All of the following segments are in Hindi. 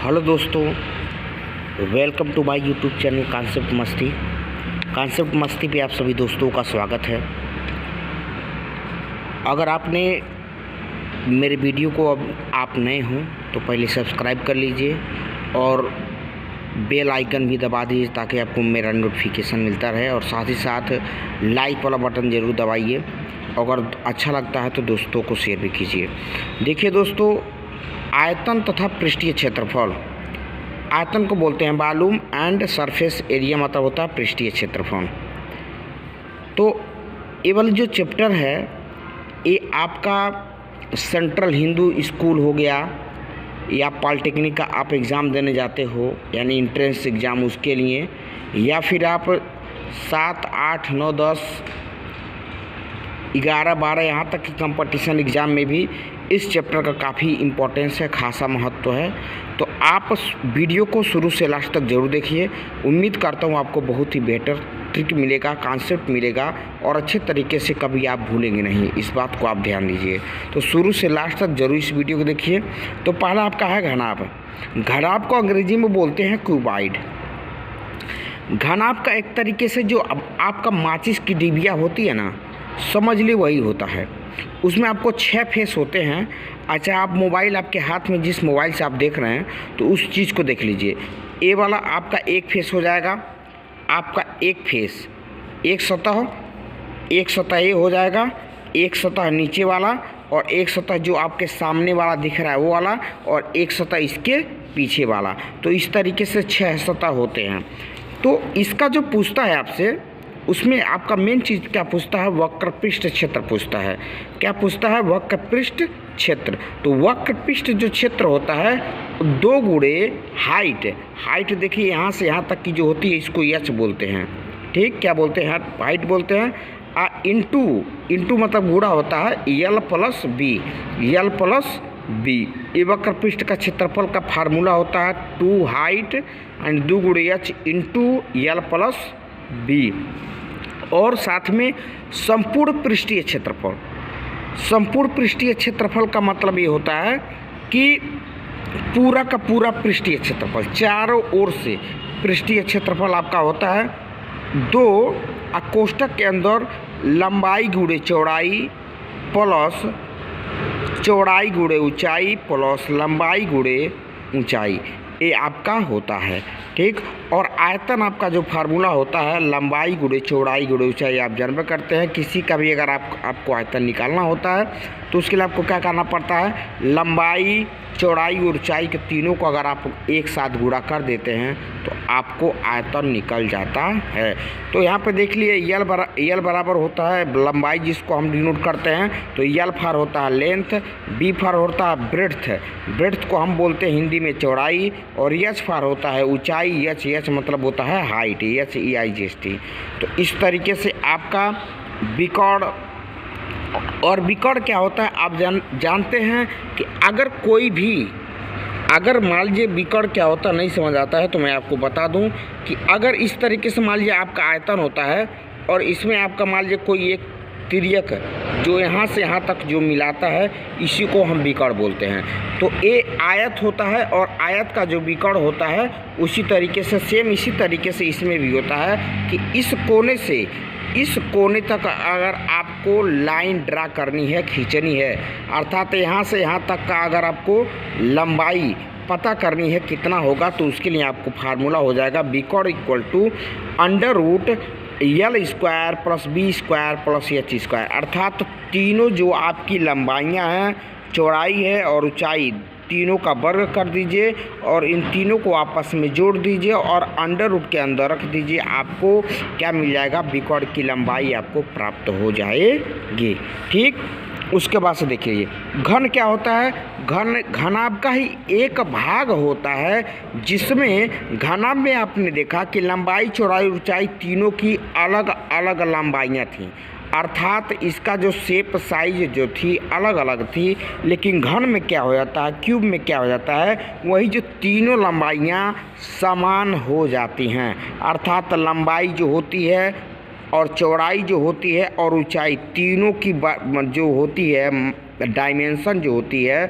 हेलो दोस्तों, welcome to my YouTube channel Concept Masti पे आप सभी दोस्तों का स्वागत है। अगर आपने मेरे वीडियो को अब आप नए हों तो पहले सब्सक्राइब कर लीजिए और बेल आइकन भी दबा दीजिए ताकि आपको मेरा नोटिफिकेशन मिलता रहे, और साथ ही साथ लाइक वाला बटन ज़रूर दबाइए। अगर अच्छा लगता है तो दोस्तों को शेयर भी कीजिए। देखिए दोस्तों, आयतन तथा पृष्ठीय क्षेत्रफल, आयतन को बोलते हैं वॉल्यूम एंड सरफेस एरिया, मतलब होता है पृष्ठीय क्षेत्रफल। तो ये वाला जो चैप्टर है ये आपका सेंट्रल हिंदू स्कूल हो गया या पॉलिटेक्निक का आप एग्ज़ाम देने जाते हो यानी इंट्रेंस एग्ज़ाम, उसके लिए, या फिर आप 7, 8, 9, 10, 11, 12 यहाँ तक की कंपटीशन एग्ज़ाम में भी इस चैप्टर का काफ़ी इम्पोर्टेंस है, खासा महत्व है। तो आप वीडियो को शुरू से लास्ट तक ज़रूर देखिए। उम्मीद करता हूँ आपको बहुत ही बेहतर ट्रिक मिलेगा, कॉन्सेप्ट मिलेगा और अच्छे तरीके से कभी आप भूलेंगे नहीं। इस बात को आप ध्यान दीजिए। तो शुरू से लास्ट तक जरूर इस वीडियो को देखिए। तो पहला आपका है घनाभ। घनाभ को अंग्रेजी में बोलते हैं क्यूबाइड। घनाभ का एक तरीके से जो आपका माचिस की डिबिया होती है ना, समझ ली वही होता है। उसमें आपको 6 फेस होते हैं। अच्छा, आप मोबाइल आपके हाथ में जिस मोबाइल से आप देख रहे हैं तो उस चीज़ को देख लीजिए। ए वाला आपका एक फेस हो जाएगा, आपका एक फेस, एक सतह ए हो जाएगा, एक सतह नीचे वाला, और एक सतह जो आपके सामने वाला दिख रहा है वो वाला, और एक सतह इसके पीछे वाला। तो इस तरीके से 6 सतह होते हैं। तो इसका जो पूछता है आपसे, उसमें आपका मेन चीज़ क्या पूछता है? वक्रपृष्ठ क्षेत्र पूछता है। क्या पूछता है? वक्रपृष्ठ क्षेत्र। तो वक्रपृष्ठ जो क्षेत्र होता है 2 गुणे हाइट देखिए यहाँ से यहाँ तक की जो होती है इसको एच बोलते हैं। ठीक, क्या बोलते हैं? हाइट बोलते हैं। इंटू मतलब गुणा होता है एल प्लस बी। ये वक्रपृष्ठ का क्षेत्रफल का फार्मूला होता है 2 हाइट एंड 2 गुणे H into L plus B. और साथ में संपूर्ण पृष्ठीय क्षेत्रफल। संपूर्ण पृष्ठीय क्षेत्रफल का मतलब ये होता है कि पूरा का पूरा पृष्ठीय क्षेत्रफल, चारों ओर से पृष्ठीय क्षेत्रफल आपका होता है 2 कोष्ठक के अंदर लंबाई गुणे चौड़ाई प्लस चौड़ाई गुणे ऊंचाई प्लस लंबाई गुणे ऊंचाई, ये आपका होता है। ठीक, और आयतन आपका जो फार्मूला होता है लंबाई गुणे चौड़ाई गुणे ऊंचाई, आप जानबे करते हैं। किसी का भी अगर आपको आयतन निकालना होता है तो उसके लिए आपको क्या करना पड़ता है? लंबाई, चौड़ाई और ऊंचाई के तीनों को अगर आप एक साथ गुणा कर देते हैं तो आपको आयतन निकल जाता है। तो यहाँ पे देख लिए यल बराबर होता है लंबाई, जिसको हम डिनोट करते हैं। तो यल फॉर होता है लेंथ, बी फॉर होता है ब्रेड्थ को हम बोलते हैं हिंदी में चौड़ाई, और एच फॉर होता है ऊंचाई। एच मतलब होता है हाइट, HEIGHT। तो इस तरीके से आपका विकर्ण, और विकर्ण क्या होता है आप जानते हैं कि अगर मान लीजिए विकर्ण क्या होता है नहीं समझ आता है तो मैं आपको बता दूं कि अगर इस तरीके से मान लीजिए आपका आयतन होता है और इसमें आपका मान लीजिए कोई एक तिर्यक जो यहाँ से यहाँ तक जो मिलाता है, इसी को हम विकर्ण बोलते हैं। तो ये आयत होता है, और आयत का जो विकर्ण होता है उसी तरीके से सेम इसी तरीके से इसमें भी होता है कि इस कोने से इस कोने तक अगर आपको लाइन ड्रा करनी है, खींचनी है, अर्थात यहाँ से यहाँ तक का अगर आपको लंबाई पता करनी है कितना होगा, तो उसके लिए आपको फार्मूला हो जाएगा विकर्ण equal to √L² plus B² plus H²। अर्थात तीनों जो आपकी लंबाइयाँ हैं, चौड़ाई है और ऊंचाई, तीनों का वर्ग कर दीजिए और इन तीनों को आपस में जोड़ दीजिए और √के अंदर रख दीजिए। आपको क्या मिल जाएगा? विकर्ण की लंबाई आपको प्राप्त हो जाएगी। ठीक, उसके बाद से देखिए घन क्या होता है? घनाभ का ही एक भाग होता है, जिसमें घनाभ में आपने देखा कि लंबाई, चौड़ाई, ऊंचाई तीनों की अलग अलग लंबाइयाँ थीं। अर्थात इसका जो शेप साइज जो थी अलग अलग थी, लेकिन घन में क्या हो जाता है, क्यूब में क्या हो जाता है, वही जो तीनों लंबाइयाँ समान हो जाती हैं। अर्थात लंबाई जो होती है और चौड़ाई जो होती है और ऊंचाई तीनों की जो होती है डायमेंशन जो होती है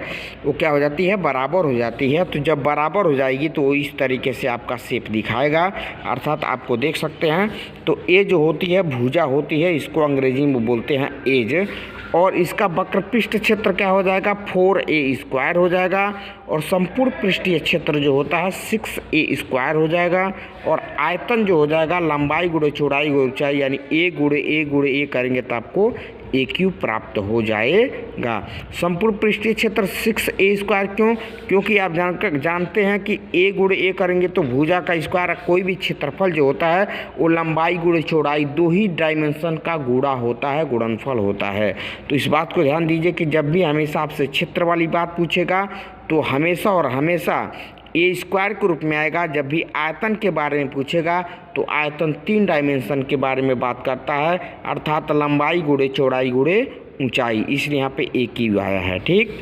वो क्या हो जाती है, बराबर हो जाती है। तो जब बराबर हो जाएगी तो वो इस तरीके से आपका शेप दिखाएगा, अर्थात आपको देख सकते हैं। तो ए जो होती है भुजा होती है, इसको अंग्रेजी में बोलते हैं एज, और इसका वक्र पृष्ठ क्षेत्र क्या हो जाएगा, 4a² हो जाएगा, और संपूर्ण पृष्ठीय क्षेत्र जो होता है 6a² हो जाएगा, और आयतन जो हो जाएगा लंबाई गुणे चौड़ाई गुणे ऊंचाई, यानी a करेंगे तो आपको AQ प्राप्त हो जाएगा। संपूर्ण पृष्ठीय क्षेत्र 6a² क्यों, क्योंकि आप जानते हैं कि a करेंगे तो भुजा का स्क्वायर, कोई भी क्षेत्रफल जो होता है वो लंबाई गुणे चौड़ाई 2 ही डायमेंशन का गुणा होता है, गुणनफल होता है। तो इस बात को ध्यान दीजिए कि जब भी हमेशा आपसे क्षेत्र वाली बात पूछेगा तो हमेशा और हमेशा a² के रूप में आएगा। जब भी आयतन के बारे में पूछेगा तो आयतन 3 डायमेंशन के बारे में बात करता है, अर्थात लंबाई गुणे चौड़ाई गुणे ऊंचाई, इसलिए यहाँ पे AQ आया है। ठीक,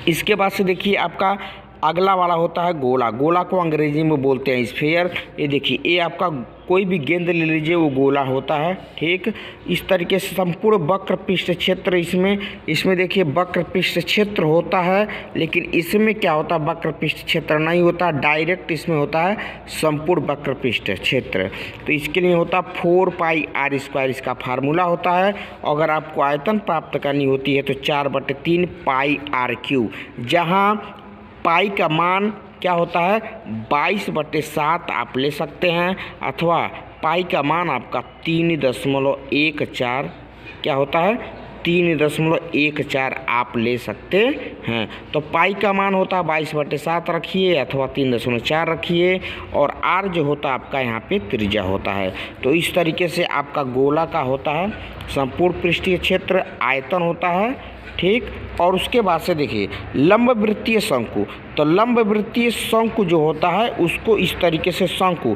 इसके बाद से देखिए आपका अगला वाला होता है गोला। गोला को अंग्रेजी में बोलते हैं स्फीयर। ये देखिए, ये आपका कोई भी गेंद ले लीजिए वो गोला होता है। ठीक, इस तरीके से संपूर्ण वक्र पृष्ठ क्षेत्र इसमें देखिए वक्र पृष्ठ क्षेत्र होता है, लेकिन इसमें क्या होता है, वक्र पृष्ठ क्षेत्र नहीं होता, डायरेक्ट इसमें होता है संपूर्ण वक्र पृष्ठ क्षेत्र। तो इसके लिए होता 4πr², इसका फार्मूला होता है। अगर आपको आयतन प्राप्त करनी होती है तो 4/3 πr3, जहाँ पाई का मान क्या होता है 22/7 आप ले सकते हैं, अथवा पाई का मान आपका 3.14 क्या होता है 3.14 आप ले सकते हैं। तो पाई का मान होता है 22/7 रखिए, अथवा 3.4 रखिए, और आर जो होता है आपका यहाँ पे त्रिज्या होता है। तो इस तरीके से आपका गोला का होता है संपूर्ण पृष्ठीय क्षेत्र, आयतन होता है। ठीक, और उसके बाद से देखिए लंबवृत्तीय शंकु। तो लंबवृत्तीय शंकु जो होता है उसको इस तरीके से शंकु,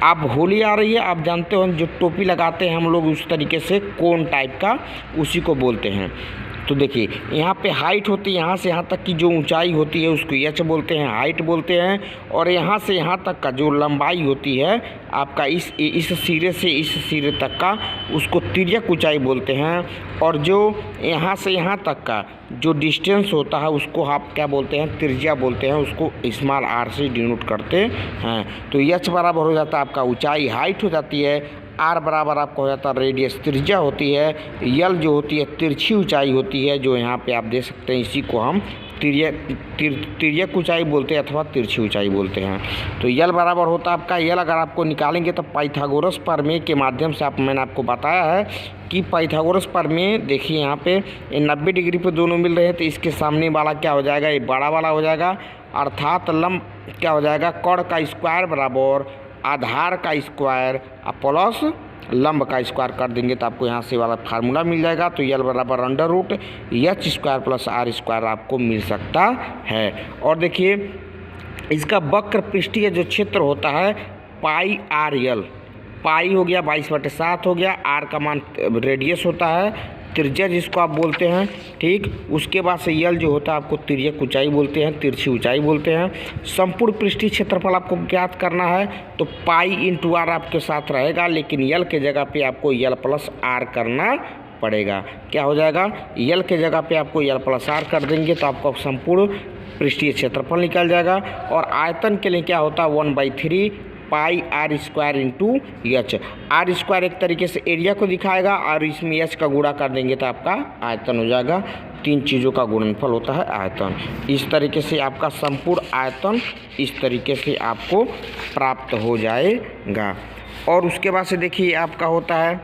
आप होली आ रही है, आप जानते हो जो टोपी लगाते हैं हम लोग उस तरीके से कोन टाइप का, उसी को बोलते हैं। तो देखिए यहाँ पे हाइट होती है, यहाँ से यहाँ तक की जो ऊंचाई होती है उसको h बोलते हैं, हाइट बोलते हैं, और यहाँ से यहाँ तक का जो लंबाई होती है आपका इस सिरे से इस सिरे तक का, उसको तिर्यक ऊंचाई बोलते हैं। और जो यहाँ से यहाँ तक का जो डिस्टेंस होता है उसको आप क्या बोलते हैं, त्रिज्या बोलते हैं, उसको स्मॉल r से डिनोट करते हैं। तो h बराबर हो जाता है आपका ऊंचाई, हाइट हो जाती है, आर बराबर आपको हो जाता है रेडियस, त्रिज्या होती है, यल जो होती है तिरछी ऊंचाई होती है, जो यहाँ पे आप देख सकते हैं, इसी को हम तिर्यक ऊंचाई बोलते हैं अथवा तिरछी ऊंचाई बोलते हैं। तो यल बराबर होता है आपका, यल अगर आपको निकालेंगे तो पाइथागोरस प्रमेय के माध्यम से मैंने आपको बताया है कि पाइथागोरस प्रमेय देखिए यहाँ पे 90 डिग्री पे दोनों मिल रहे हैं, तो इसके सामने वाला क्या हो जाएगा, ये बड़ा वाला हो जाएगा, अर्थात लंब क्या हो जाएगा, कर्ण का स्क्वायर बराबर आधार का स्क्वायर प्लस लंब का स्क्वायर कर देंगे तो आपको यहाँ से वाला फार्मूला मिल जाएगा। तो यल बराबर √h² + r² आपको मिल सकता है। और देखिए इसका वक्र पृष्ठीय जो क्षेत्र होता है πr_l, पाई हो गया 22/7 हो गया, आर का मान रेडियस होता है, त्रिज्या जिसको आप बोलते हैं। ठीक, उसके बाद से यल जो होता है आपको तिर्यक ऊंचाई बोलते हैं, तिरछी ऊंचाई बोलते हैं। संपूर्ण पृष्ठीय क्षेत्रफल आपको ज्ञात करना है तो π×r आपके साथ रहेगा, लेकिन यल के जगह पे आपको यल + r करना पड़ेगा। क्या हो जाएगा, यल के जगह पे आपको यल + r कर देंगे तो आपको संपूर्ण पृष्ठीय क्षेत्रफल निकल जाएगा। और आयतन के लिए क्या होता है 1/3 πr² × h। r² एक तरीके से एरिया को दिखाएगा और इसमें h का गुणा कर देंगे तो आपका आयतन हो जाएगा। 3 चीज़ों का गुणनफल होता है आयतन। इस तरीके से आपका संपूर्ण आयतन इस तरीके से आपको प्राप्त हो जाएगा। और उसके बाद से देखिए आपका होता है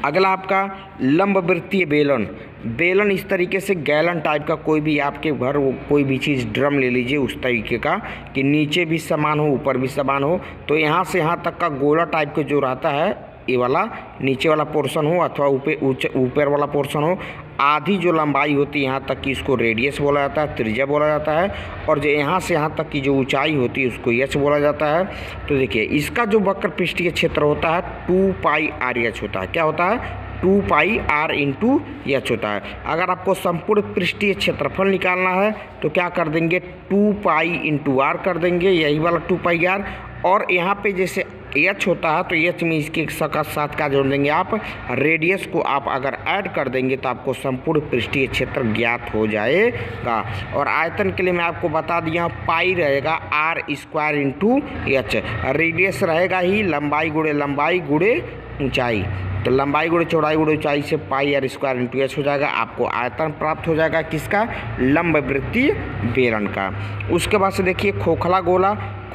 अगला आपका लंबवृत्तीय बेलन। बेलन इस तरीके से गैलन टाइप का, कोई भी आपके घर कोई भी चीज़ ड्रम ले लीजिए उस तरीके का कि नीचे भी समान हो ऊपर भी समान हो। तो यहाँ से यहाँ तक का गोला टाइप का जो रहता है, ये वाला नीचे वाला पोर्शन हो अथवा ऊपर वाला पोर्शन हो, आधी जो लंबाई होती है यहाँ तक की इसको रेडियस बोला जाता है, त्रिज्या बोला जाता है। और जो यहाँ से यहाँ तक की जो ऊंचाई होती है उसको h बोला जाता है। तो देखिए इसका जो वक्र पृष्ठीय क्षेत्र होता है 2πr_h होता है। क्या होता है 2 पाई r इंटू एच होता है। अगर आपको संपूर्ण पृष्ठीय क्षेत्रफल निकालना है तो क्या कर देंगे, 2 पाई इंटू आर कर देंगे, यही वाला 2 पाई आर। और यहाँ पे जैसे एच होता है तो एच में इसके साथ क्या जोड़ देंगे आप, रेडियस को आप अगर ऐड कर देंगे तो आपको संपूर्ण पृष्ठीय क्षेत्र ज्ञात हो जाएगा। और आयतन के लिए मैं आपको बता दिया, पाई रहेगा R square into H, radius रहेगा ही लंबाई गुणे ऊंचाई, तो लंबाई गुणे चौड़ाई गुणे ऊंचाई से पाई आर स्क्वायर इंटू एच हो जाएगा। आपको आयतन प्राप्त हो जाएगा किसका, लंबवृत्तीय बेलन का। उसके बाद से देखिए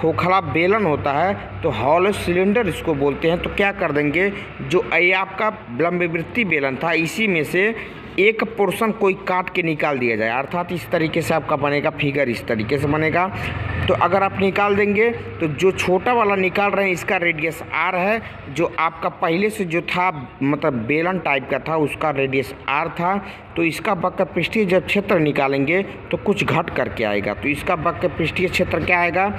खोखला बेलन होता है तो हॉलो सिलेंडर इसको बोलते हैं। तो क्या कर देंगे, जो ये आपका लंबवृत्तीय बेलन था इसी में से एक पोर्शन कोई काट के निकाल दिया जाए, अर्थात इस तरीके से आपका बनेगा फिगर, इस तरीके से बनेगा। तो अगर आप निकाल देंगे तो जो छोटा वाला निकाल रहे हैं इसका रेडियस आर है, जो आपका पहले से जो था मतलब बेलन टाइप का था उसका रेडियस आर था। तो इसका वक्र पृष्ठीय जब क्षेत्र निकालेंगे तो कुछ घट करके आएगा, तो इसका वक्र पृष्ठीय क्षेत्र क्या आएगा,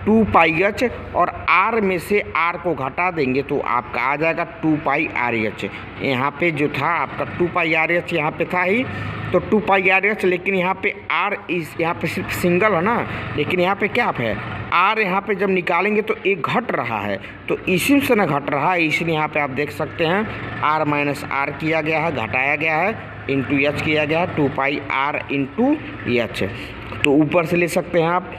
2 पाई एच, और आर में से आर को घटा देंगे तो आपका आ जाएगा 2 पाई आर एच। यहाँ पे जो था आपका 2 पाई आर एच यहाँ पे था ही, तो 2 पाई आर एच, लेकिन यहाँ पे आर यहाँ पे सिर्फ सिंगल है ना, लेकिन यहाँ पे क्या है आर, यहाँ पे जब निकालेंगे तो एक घट रहा है, तो इसी से ना घट रहा है, इसलिए यहाँ पे आप देख सकते हैं आर माइनस आर किया गया है, घटाया गया है, इंटू एच किया गया है, 2 पाई आर इंटू एच। तो ऊपर से ले सकते हैं आप।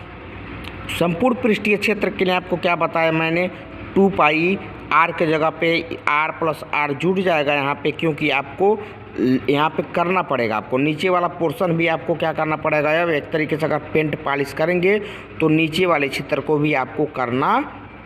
संपूर्ण पृष्ठीय क्षेत्र के लिए आपको क्या बताया मैंने, 2 पाई आर के जगह पे आर प्लस आर जुड़ जाएगा यहाँ पे, क्योंकि आपको यहाँ पे करना पड़ेगा, आपको नीचे वाला पोर्शन भी आपको क्या करना पड़ेगा। अब एक तरीके से अगर पेंट पॉलिश करेंगे तो नीचे वाले क्षेत्र को भी आपको करना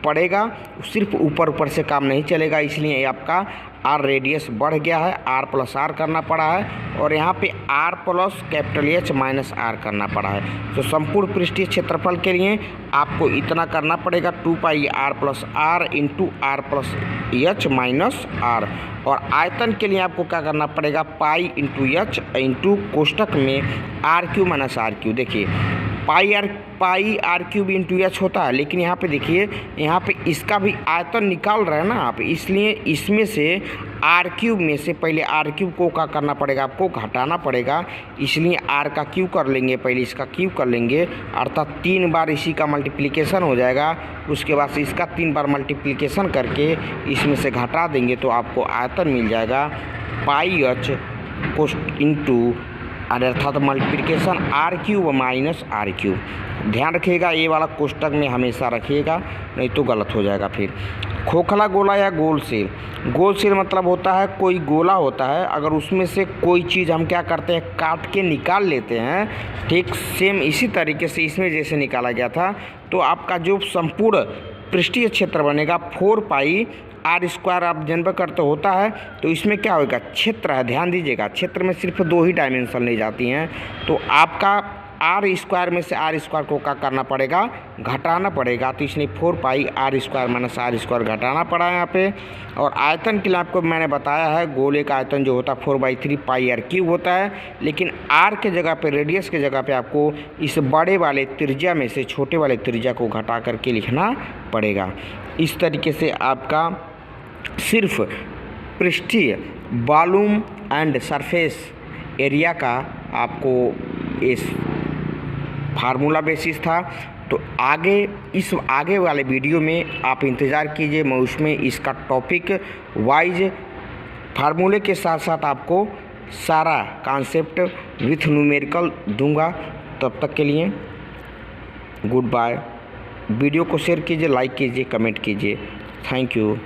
पड़ेगा, सिर्फ ऊपर से काम नहीं चलेगा। इसलिए आपका आर रेडियस बढ़ गया है, आर प्लस आर करना पड़ा है, और यहाँ पे R plus capital H minus R करना पड़ा है। तो संपूर्ण पृष्ठीय क्षेत्रफल के लिए आपको इतना करना पड़ेगा, 2 pi r plus r into r plus h minus r. और आयतन के लिए आपको क्या करना पड़ेगा, पाई इंटू एच इंटू कोष्टक में r cube minus r cube. देखिए pi r cube into h होता है, लेकिन यहाँ पे देखिए यहाँ पे इसका भी आयतन निकाल रहे हैं ना आप, इसलिए इसमें से आर क्यूब में से पहले आर क्यूब को क्या करना पड़ेगा, आपको घटाना पड़ेगा। इसलिए आर का क्यूब कर लेंगे, पहले इसका क्यूब कर लेंगे, अर्थात 3 बार इसी का मल्टीप्लिकेशन हो जाएगा। उसके बाद से इसका 3 बार मल्टीप्लिकेशन करके इसमें से घटा देंगे तो आपको आयतन मिल जाएगा पाई एच कोष्ट इंटू अर्थात multiplication R cube minus R cube. ध्यान रखिएगा, ये वाला कोष्टक में हमेशा रखिएगा, नहीं तो गलत हो जाएगा फिर। खोखला गोला या गोल सेल, गोल सेल मतलब होता है कोई गोला होता है, अगर उसमें से कोई चीज़ हम क्या करते हैं काट के निकाल लेते हैं, ठीक सेम इसी तरीके से इसमें जैसे निकाला गया था। तो आपका जो संपूर्ण पृष्ठीय क्षेत्र बनेगा 4 पाई आर स्क्वायर, आप जनबे करते होता है। तो इसमें क्या होगा, क्षेत्र है, ध्यान दीजिएगा क्षेत्र में सिर्फ 2 ही डायमेंशन ले जाती हैं, तो आपका आर स्क्वायर में से आर स्क्वायर को क्या करना पड़ेगा, घटाना पड़ेगा। तो इसलिए 4 pi r square minus r square घटाना पड़ा है यहाँ पे। और आयतन के लिए आपको मैंने बताया है गोले का आयतन जो होता है 4/3 पाई आर क्यूब होता है, लेकिन आर के जगह पे रेडियस के जगह पे आपको इस बड़े वाले त्रिज्या में से छोटे वाले त्रिज्या को घटा करके लिखना पड़ेगा। इस तरीके से आपका सिर्फ पृष्ठीय वॉल्यूम एंड सरफेस एरिया का आपको इस फार्मूला बेसिस था। तो आगे वाले वीडियो में आप इंतज़ार कीजिए, मैं उसमें इसका टॉपिक वाइज फार्मूले के साथ साथ आपको सारा कॉन्सेप्ट विथ न्यूमेरिकल दूंगा। तब तक के लिए गुड बाय। वीडियो को शेयर कीजिए, लाइक कीजिए, कमेंट कीजिए। Thank you.